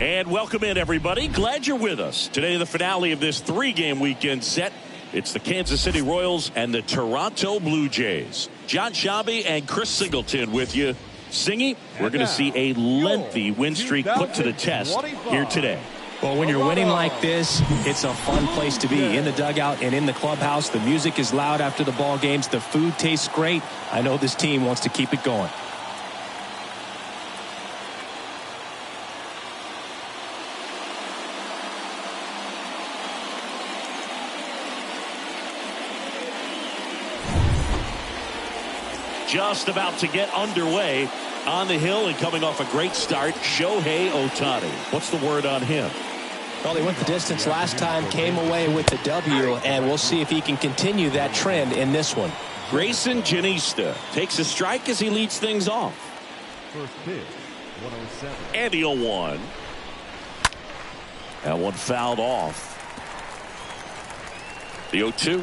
And welcome in, everybody. Glad you're with us. Today, the finale of this three-game weekend set. It's the Kansas City Royals and the Toronto Blue Jays. John Shabby and Chris Singleton with you. Singy, we're going to see a lengthy win streak put to the test here today. Well, when you're winning like this, it's a fun place to be. In the dugout and in the clubhouse, the music is loud after the ball games. The food tastes great. I know this team wants to keep it going. Just about to get underway on the hill and coming off a great start, Shohei Ohtani. What's the word on him? Well, he went the distance last time, came away with the W, and we'll see if he can continue that trend in this one. Grayson Janista takes a strike as he leads things off. First pitch, 107. And the 0-1. That one fouled off. The 0-2.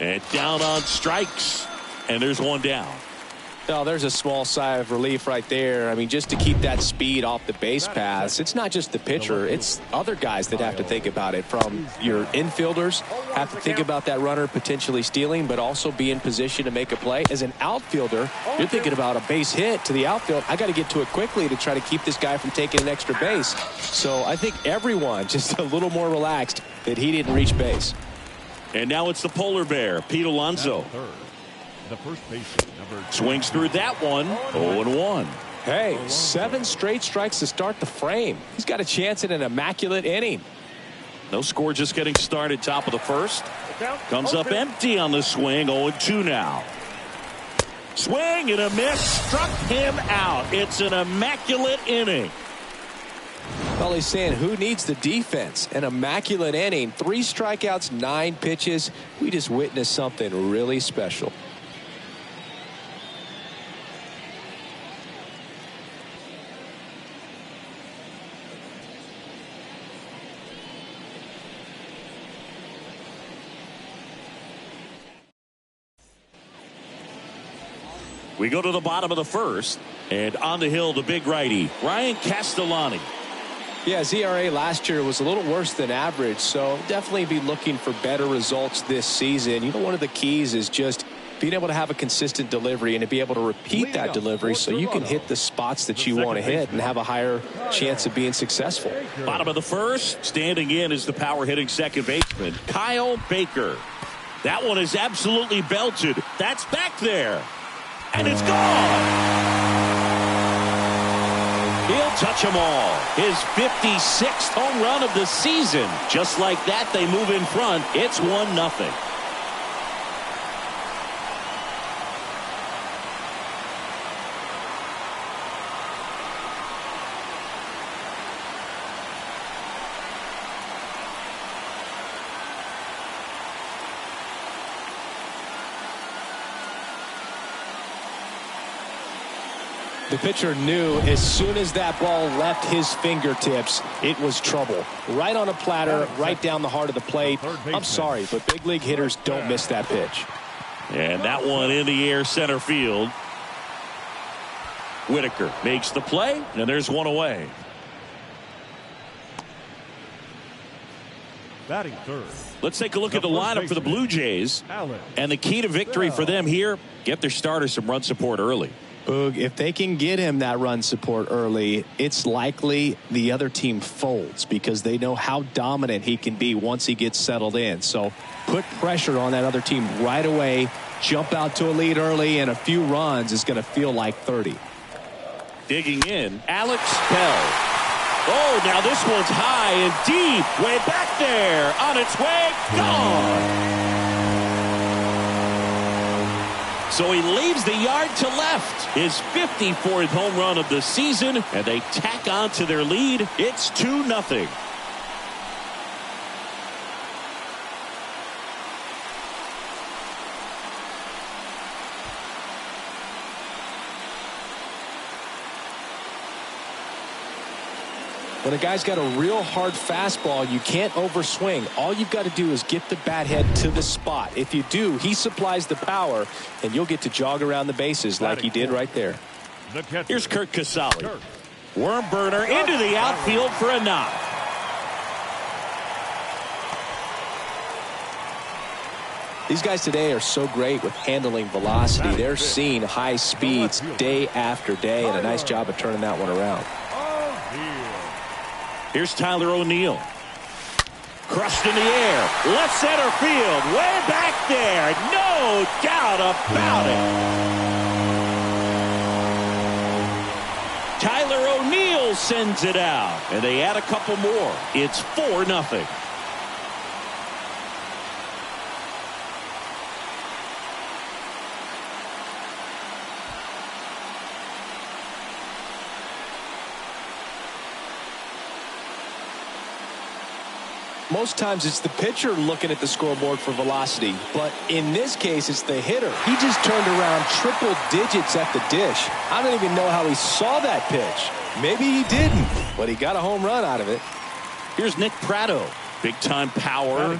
And down on strikes. And there's one down. Well, there's a small sigh of relief right there. I mean, just to keep that speed off the base paths, it's not just the pitcher, it's other guys that have to think about it. From your infielders have to think about that runner potentially stealing, but also be in position to make a play. As an outfielder, you're thinking about a base hit to the outfield. I got to get to it quickly to try to keep this guy from taking an extra base. So I think everyone just a little more relaxed that he didn't reach base. And now it's the polar bear, Pete Alonso. The first baseman, swings through that one. 0-1. Hey, 7 straight strikes to start the frame. He's got a chance at an immaculate inning. No score, just getting started. Top of the first. Comes up empty on the swing. 0-2 now. Swing and a miss. Struck him out. It's an immaculate inning. Well, he's saying, who needs the defense? An immaculate inning. 3 strikeouts, 9 pitches. We just witnessed something really special. We go to the bottom of the first, and on the hill, the big righty, Ryan Castellani. Yeah, his ERA last year was a little worse than average, so definitely be looking for better results this season. You know, one of the keys is just being able to have a consistent delivery and to be able to repeat that delivery so you can hit the spots that you want to hit and have a higher chance of being successful. Bottom of the first, standing in is the power hitting second baseman, Kyle Baker. That one is absolutely belted. That's back there. And it's gone. He'll touch them all. His 56th home run of the season. Just like that, they move in front. It's 1-0. The pitcher knew as soon as that ball left his fingertips, it was trouble. Right on a platter, right down the heart of the plate. I'm sorry, but big league hitters don't miss that pitch. And that one in the air center field. Whitaker makes the play, and there's one away. batting third. Let's take a look at the lineup for the Blue Jays. And the key to victory for them here, get their starter some run support early. Boog, if they can get him that run support early, it's likely the other team folds because they know how dominant he can be once he gets settled in. So put pressure on that other team right away, jump out to a lead early, and a few runs is going to feel like 30. Digging in, Alex Bell. Oh, now this one's high and deep. Way back there. On its way. Gone. So he leaves the yard to left. His 54th home run of the season, and they tack on to their lead. It's 2-0. When a guy's got a real hard fastball, you can't overswing. All you've got to do is get the bat head to the spot. If you do, he supplies the power, and you'll get to jog around the bases like he did right there. Here's Kurt Casale. Worm burner into the outfield for a knock. These guys today are so great with handling velocity. They're seeing high speeds day after day, and a nice job of turning that one around. Here's Tyler O'Neill. Crushed in the air. Left center field. Way back there. No doubt about it. Tyler O'Neill sends it out. And they add a couple more. It's 4-0. Most times it's the pitcher looking at the scoreboard for velocity, but in this case it's the hitter. He just turned around triple digits at the dish. I don't even know how he saw that pitch. Maybe he didn't, but he got a home run out of it. Here's Nick Pratto. Big time power.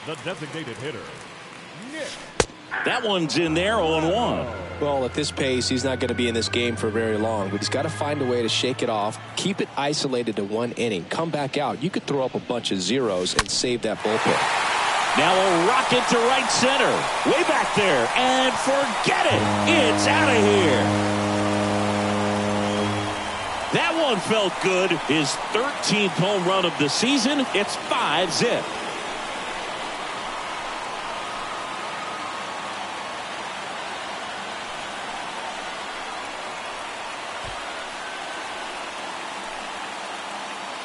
The designated hitter, Nick. That one's in there, 0-1. Well, at this pace, he's not going to be in this game for very long, but he's got to find a way to shake it off, keep it isolated to one inning, come back out. You could throw up a bunch of zeros and save that bullpen. Now a rocket to right center. Way back there. And forget it. It's out of here. That one felt good. His 13th home run of the season. It's 5-zip.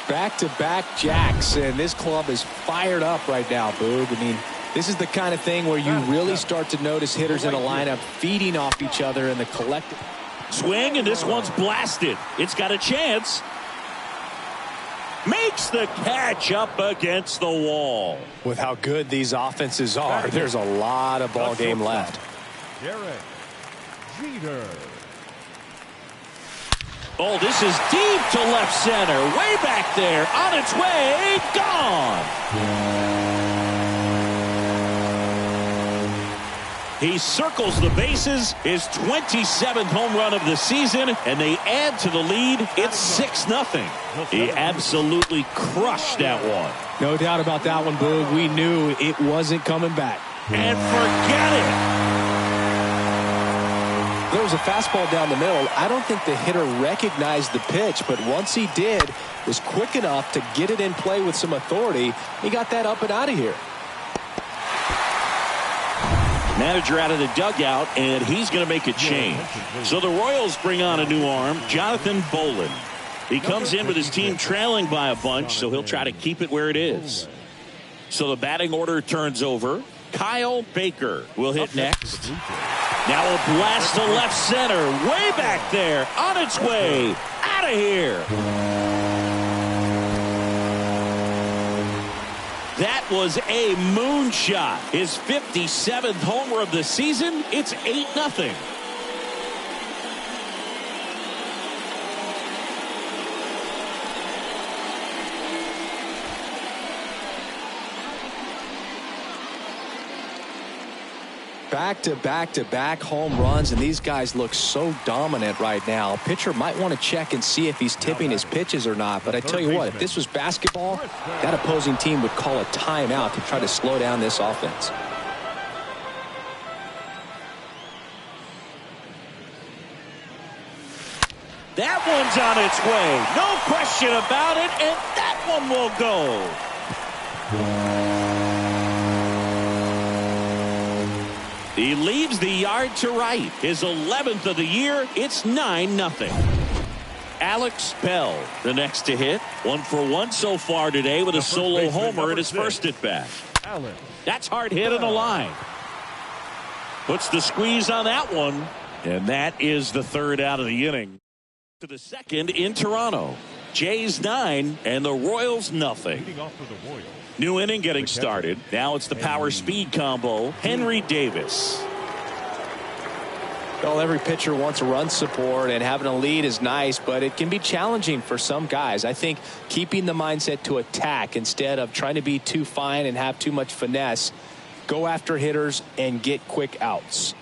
Back-to-back jacks, and this club is fired up right now, Boog. I mean, this is the kind of thing where you really start to notice hitters in a lineup feeding off each other in the collective. Swing, and this one's blasted. It's got a chance. Makes the catch up against the wall. With how good these offenses are, there's a lot of ball game left. Derek Jeter. Oh, this is deep to left center. Way back there. On its way. Gone. He circles the bases. His 27th home run of the season. And they add to the lead. It's 6-0. He absolutely crushed that one. No doubt about that one, Boog. We knew it wasn't coming back. And forget it. There was a fastball down the middle. I don't think the hitter recognized the pitch, but once he did, was quick enough to get it in play with some authority. He got that up and out of here. Manager out of the dugout, and he's going to make a change. So the Royals bring on a new arm, Jonathan Bolin. He comes in with his team trailing by a bunch, so he'll try to keep it where it is. So the batting order turns over. Kyle Baker will hit next. Now a blast to left center. Way back there. On its way. Out of here. That was a moonshot. His 57th homer of the season. It's 8-0. Back-to-back-to-back home runs, and these guys look so dominant right now. Pitcher might want to check and see if he's tipping his pitches or not, but I tell you what, if this was basketball, that opposing team would call a timeout to try to slow down this offense. That one's on its way. No question about it, and that one will go. He leaves the yard to right. His 11th of the year. It's 9-0. Alex Bell, the next to hit. 1 for 1 so far today with a solo homer in his first at bat. That's hard hit on the line. Puts the squeeze on that one. And that is the 3rd out of the inning. To the 2nd in Toronto. Jays 9 and the Royals nothing. New inning getting started. Now it's the power speed combo. Henry Davis. Well, every pitcher wants a run support, and having a lead is nice, but it can be challenging for some guys. I think keeping the mindset to attack instead of trying to be too fine and have too much finesse, go after hitters and get quick outs.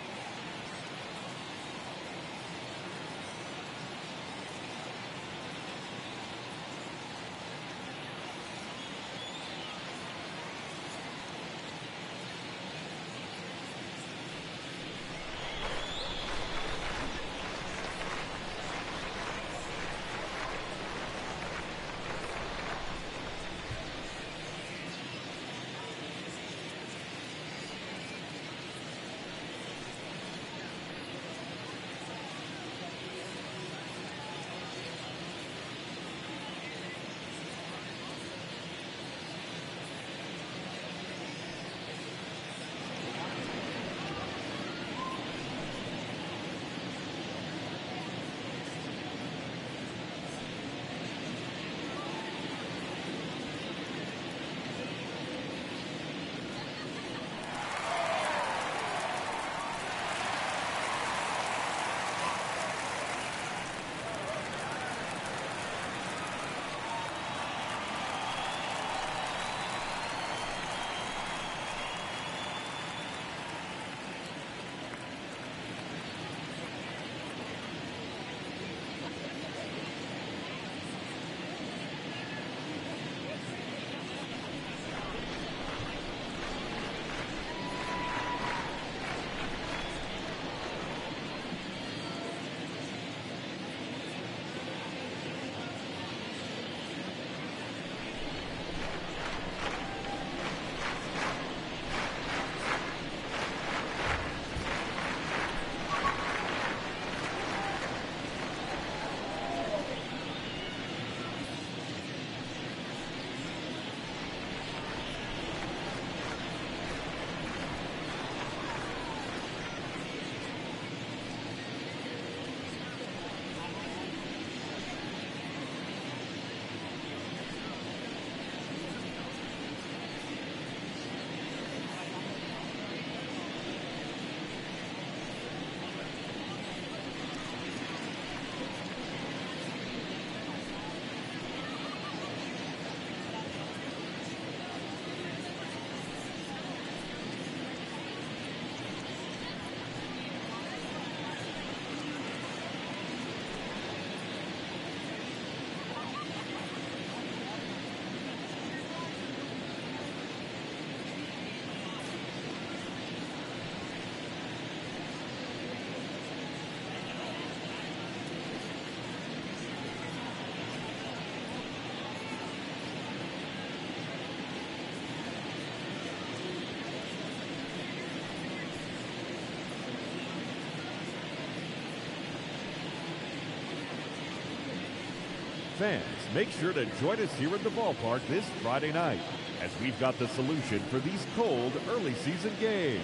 Fans, make sure to join us here at the ballpark this Friday night, as we've got the solution for these cold early season games.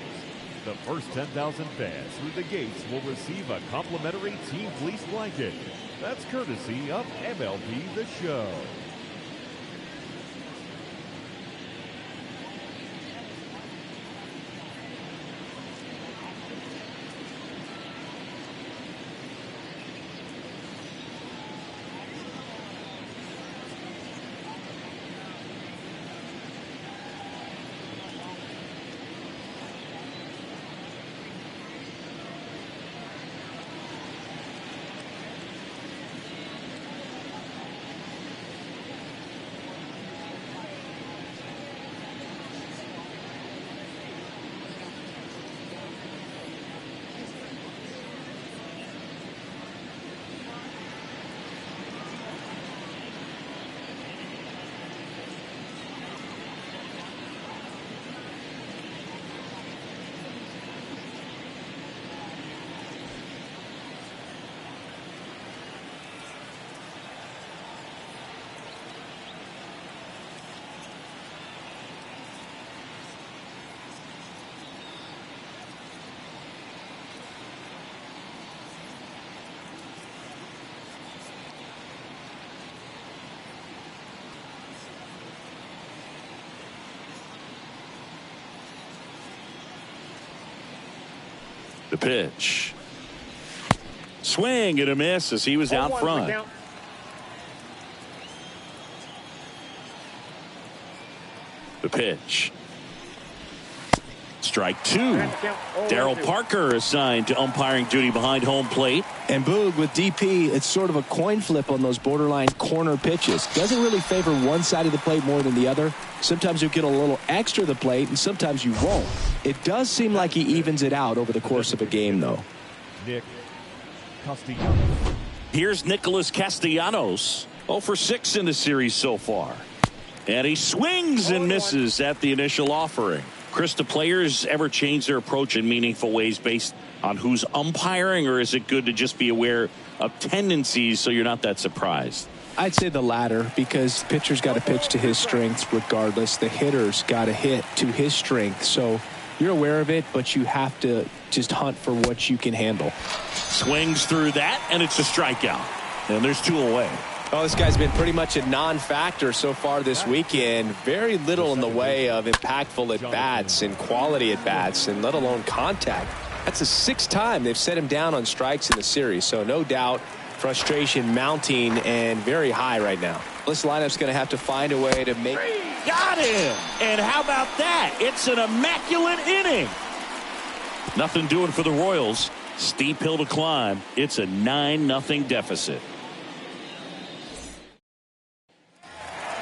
The first 10,000 fans through the gates will receive a complimentary team fleece blanket. That's courtesy of MLB The Show. The pitch. Swing and a miss as he was out front. The pitch. Strike two. Darryl Parker assigned to umpiring duty behind home plate. And Boog, with DP, it's sort of a coin flip on those borderline corner pitches. Doesn't really favor one side of the plate more than the other. Sometimes you get a little extra the plate, and sometimes you won't. It does seem like he evens it out over the course of a game, though. Nick Castellanos. Here's Nicholas Castellanos. 0 for 6 in the series so far. And he swings and misses at the initial offering. Chris, do players ever change their approach in meaningful ways based on who's umpiring, or is it good to just be aware of tendencies so you're not that surprised? I'd say the latter, because the pitcher's got to pitch to his strengths regardless. The hitter's got to hit to his strength. So you're aware of it, but you have to just hunt for what you can handle. Swings through that, and it's a strikeout. And there's 2 away. Oh, this guy's been pretty much a non-factor so far this weekend. Very little in the way of impactful at-bats and quality at-bats, and let alone contact. That's the 6th time they've set him down on strikes in the series, so no doubt frustration mounting and very high right now. This lineup's going to have to find a way to make... Got him! And how about that? It's an immaculate inning. Nothing doing for the Royals. Steep hill to climb. It's a 9-0 deficit.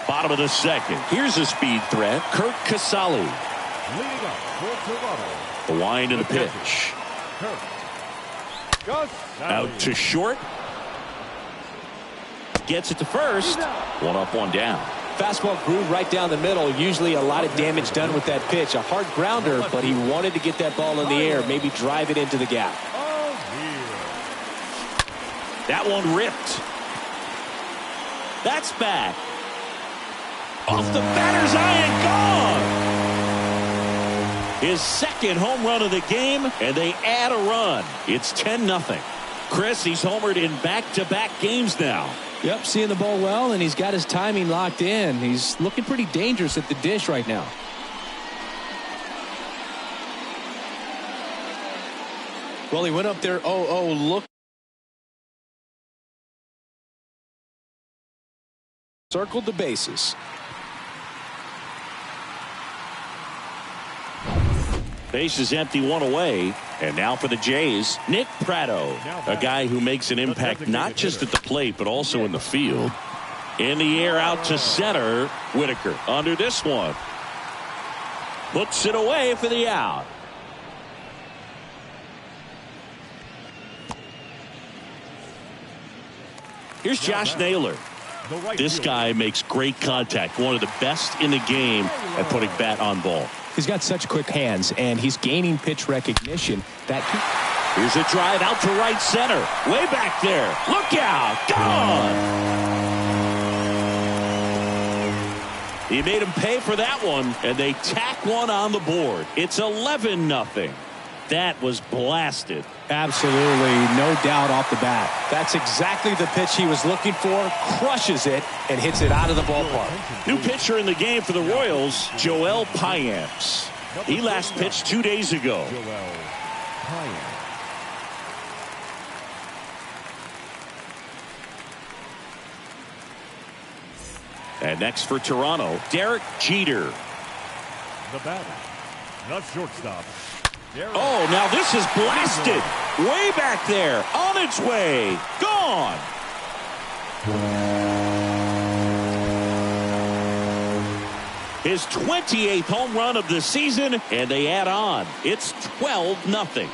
Bottom of the second. Here's a speed threat. Kurt Casale. Leading up for Toronto. The wind and the pitch. Out to short. Gets it to first. 1 up, 1 down. Fastball groove right down the middle. Usually a lot of damage done with that pitch. A hard grounder, but he wanted to get that ball in the air. Maybe drive it into the gap. That one ripped. That's back. Off the batter's eye and gone. His 2nd home run of the game, and they add a run. It's 10-0. Chris, he's homered in back-to-back games now. Yep, seeing the ball well, and he's got his timing locked in. He's looking pretty dangerous at the dish right now. Well, he went up there. Oh, look. Circled the bases. Base is empty, 1 away. And now for the Jays, Nick Pratto, a guy who makes an impact not just at the plate but also in the field. In the air out to center. Whitaker under this one. Puts it away for the out. Here's Josh Naylor. This guy makes great contact. One of the best in the game at putting bat on ball. He's got such quick hands, and he's gaining pitch recognition. Here's a drive out to right center. Way back there. Look out. Gone. He made him pay for that one, and they tack one on the board. It's 11-0. That was blasted. Absolutely, no doubt off the bat. That's exactly the pitch he was looking for. Crushes it and hits it out of the ballpark. New pitcher in the game for the Royals, Joel Payamps. He last pitched 2 days ago. And next for Toronto, Derek Jeter. The batter, the shortstop. Oh, now this is blasted. Way back there. On its way. Gone. His 28th home run of the season, and they add on. It's 12-0.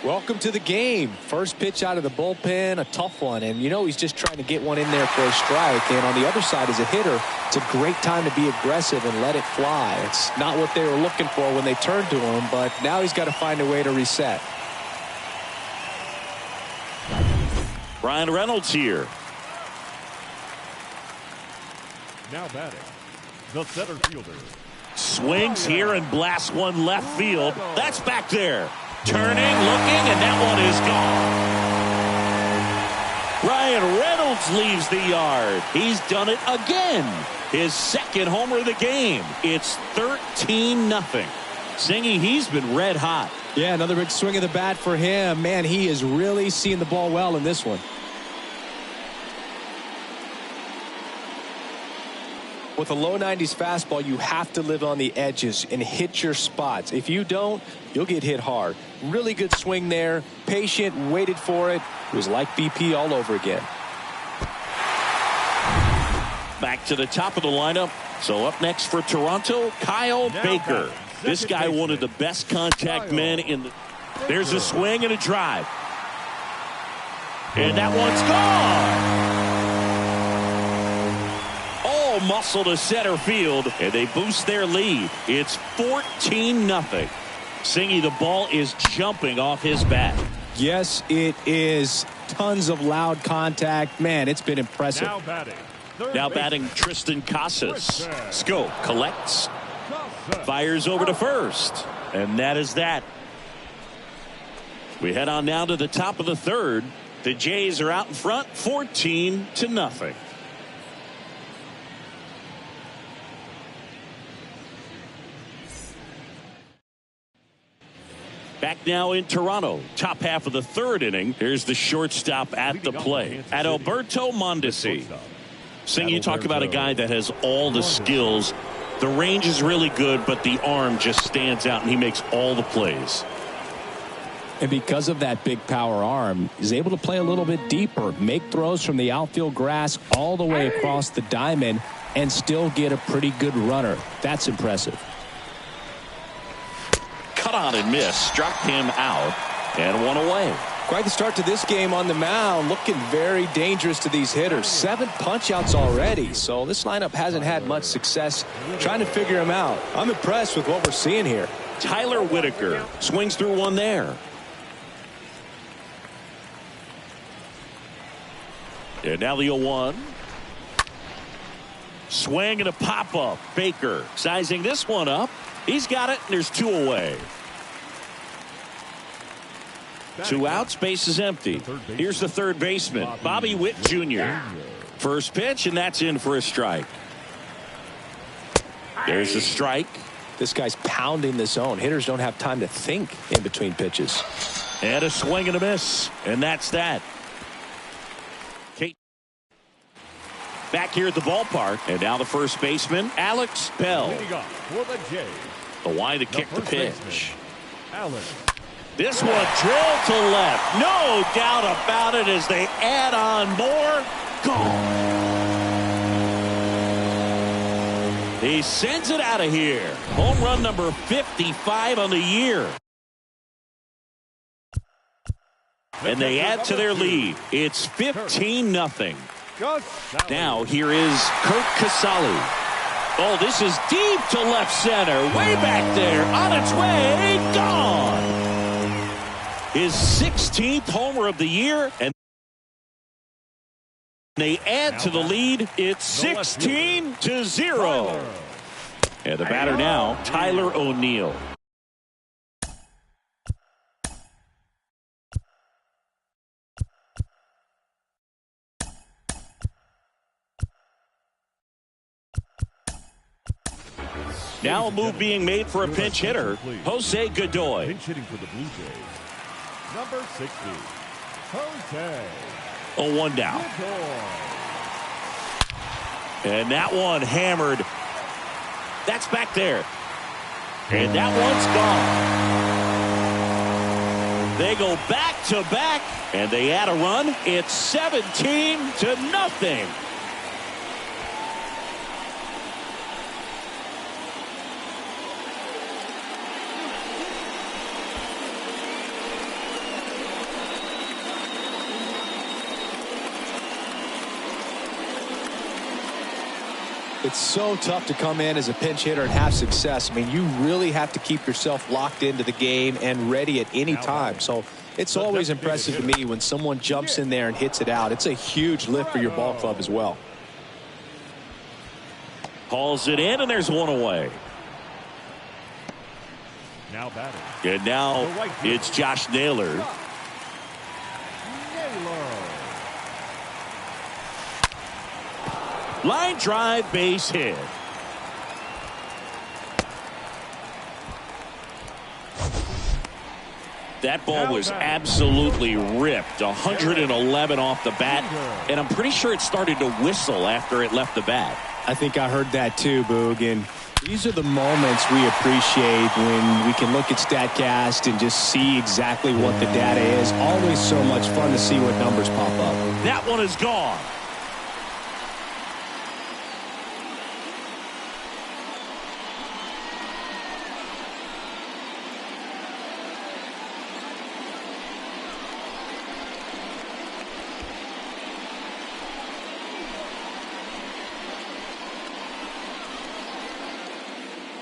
Welcome to the game. First pitch out of the bullpen, a tough one. And, you know, he's just trying to get one in there for a strike. And on the other side, as a hitter, it's a great time to be aggressive and let it fly. It's not what they were looking for when they turned to him, but now he's got to find a way to reset. Brian Reynolds here. Now batting, the center fielder. Swings here and blasts one left field. That's back there. Turning, looking, and that one is gone. Ryan Reynolds leaves the yard. He's done it again. His second homer of the game. It's 13-0. Singy, he's been red hot. Yeah, another big swing of the bat for him. Man, he is really seeing the ball well in this one. With a low 90s fastball, you have to live on the edges and hit your spots. If you don't, you'll get hit hard. Really good swing there. Patient, waited for it. It was like BP all over again. Back to the top of the lineup. So up next for Toronto, Kyle Baker. This guy, one of the best contact men in the... There's a swing and a drive. And that one's gone. All muscle to center field, and they boost their lead. It's 14-0. Singy, the ball is jumping off his bat. Yes, it is. Tons of loud contact. Man, it's been impressive. Now batting Tristan Casas. Scope collects. Fires over to first. And that is that. We head on now to the top of the third. The Jays are out in front 14-0. Back now in Toronto. Top half of the third inning. Here's the shortstop at the play. At Alberto Mondesi. Sing, you talk about a guy that has all the skills. The range is really good, but the arm just stands out, and he makes all the plays. And because of that big power arm, he's able to play a little bit deeper, make throws from the outfield grass all the way across the diamond, and still get a pretty good runner. That's impressive. Cut on and miss, struck him out, and one away. Quite the start to this game on the mound, looking very dangerous to these hitters. 7 punch-outs already, so this lineup hasn't had much success trying to figure him out. I'm impressed with what we're seeing here. Tyler Whitaker swings through one there. And now the 0-1. Swing and a pop-up. Baker sizing this one up. He's got it, and there's 2 away. 2 outs, base is empty. Here's the third baseman, Bobby Witt Jr. First pitch, and that's in for a strike. There's the strike. This guy's pounding the zone. Hitters don't have time to think in between pitches. And a swing and a miss, and that's that. Back here at the ballpark, and now the first baseman, Alex Bell. The line to kick the pitch. This one drilled to left. No doubt about it as they add on more. Gone. He sends it out of here. Home run number 55 on the year. And they add to their lead. It's 15-0. Now here is Kurt Casale. Oh, this is deep to left center. Way back there. On its way. Gone. His 16th homer of the year, and they add to the lead. It's 16-0. And the batter now, Tyler O'Neill. Now a move being made for a pinch hitter, Jose Godoy. Pinch hitting for the Blue Jays. Number 60, Jose. 0-1 down. And that one hammered. That's back there. And that one's gone. They go back to back, and they add a run. It's 17-0. It's so tough to come in as a pinch hitter and have success. I mean, you really have to keep yourself locked into the game and ready at any time. So it's always impressive to me when someone jumps in there and hits it out. It's a huge lift for your ball club as well. Hauls it in, and there's one away. Now batting. And now it's Josh Naylor. Line drive, base hit. That ball was absolutely ripped. 111 off the bat. And I'm pretty sure it started to whistle after it left the bat. I think I heard that too, Boog. And these are the moments we appreciate when we can look at StatCast and just see exactly what the data is. Always so much fun to see what numbers pop up. That one is gone.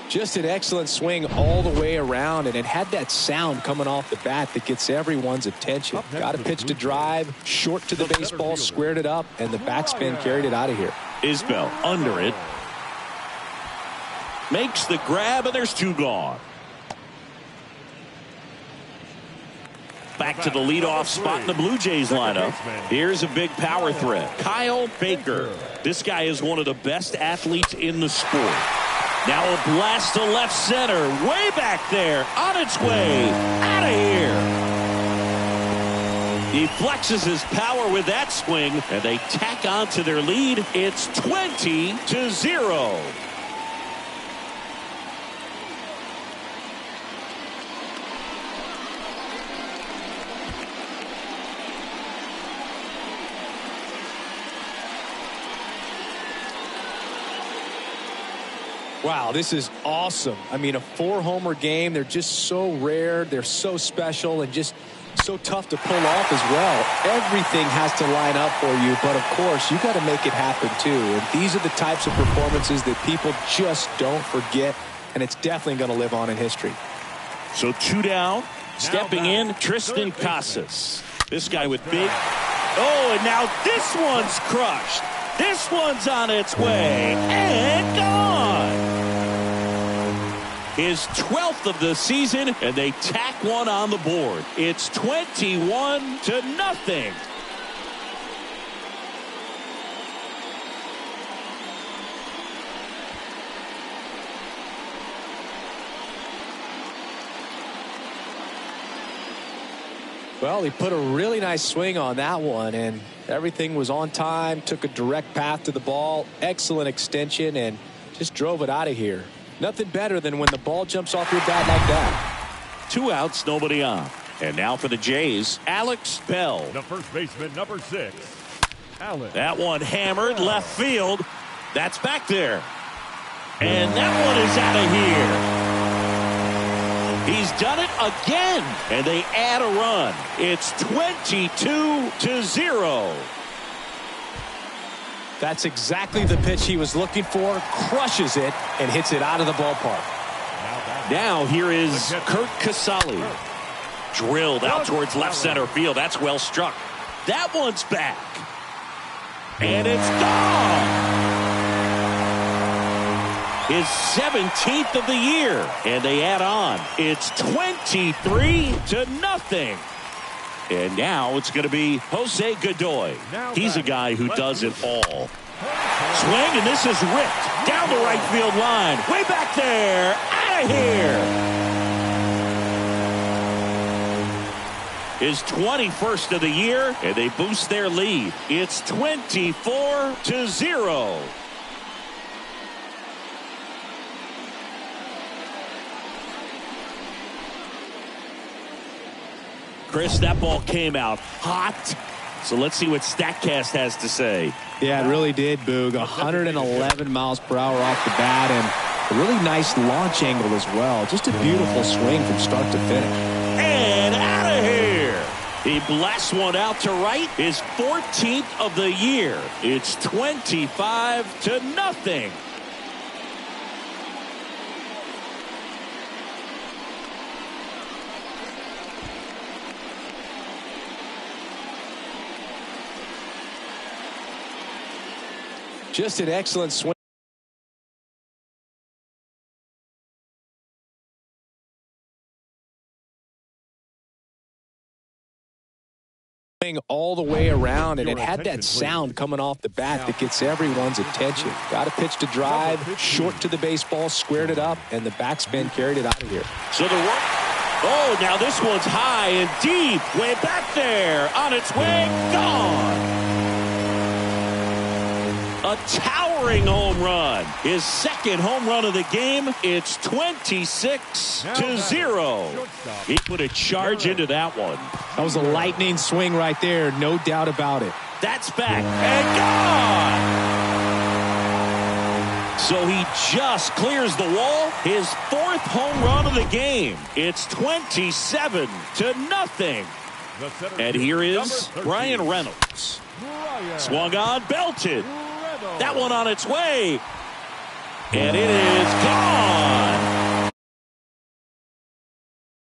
Just an excellent swing all the way around, and it had that sound coming off the bat that gets everyone's attention. Got a pitch to drive, short to the baseball, squared it up, and the backspin carried it out of here. Isbell under it. Makes the grab, and there's two gone. Back to the leadoff spot in the Blue Jays lineup. Here's a big power threat. Kyle Baker. This guy is one of the best athletes in the sport. Now a blast to left center. Way back there. On its way. Out of here. He flexes his power with that swing, and they tack on to their lead. It's 20-0. Wow, this is awesome. I mean, a 4-homer game. They're just so rare. They're so special and just so tough to pull off as well. Everything has to line up for you, but of course, you got to make it happen too. And these are the types of performances that people just don't forget, and it's definitely going to live on in history. So 2 down. Stepping in, Tristan Casas. This guy with big. Oh, and now this one's crushed. This one's on its way and gone. His 12th of the season, and they tack one on the board. It's 21-0. Well, he put a really nice swing on that one, and everything was on time, took a direct path to the ball, excellent extension, and just drove it out of here. Nothing better than when the ball jumps off your bat like that. 2 outs, nobody on. And now for the Jays, Alex Bell. The first baseman, number 6, Alex. That one hammered left field. That's back there. And that one is out of here. He's done it again, and they add a run. It's 22-0. That's exactly the pitch he was looking for, crushes it, and hits it out of the ballpark. Now here is Kurt Casale. Drilled out towards left center field. That's well struck. That one's back. And it's gone. His 17th of the year, and they add on. It's 23-0. And now it's going to be Jose Godoy. He's a guy who does it all. Swing, and this is ripped down the right field line. Way back there, out of here. His 21st of the year, and they boost their lead. It's 24-0. Chris, that ball came out hot. So let's see what StatCast has to say. Yeah, it really did, Boog. 111 miles per hour off the bat, and a really nice launch angle as well. Just a beautiful swing from start to finish. And out of here. He blasts one out to right. His 14th of the year. It's 25-0. Just an excellent swing. swing all the way around, and it had that sound coming off the bat that gets everyone's attention. Got a pitch to drive, short to the baseball, squared it up, and the backspin carried it out of here. So the work. Oh, now this one's high and deep, way back there, on its way, gone. A towering home run. His second home run of the game. It's 26-0. He put a charge into that one. That was a lightning swing right there, no doubt about it. That's back and gone. So he just clears the wall. His fourth home run of the game. It's 27-0. And here is Brian Reynolds. Swung on, belted. That one on its way. And it is gone.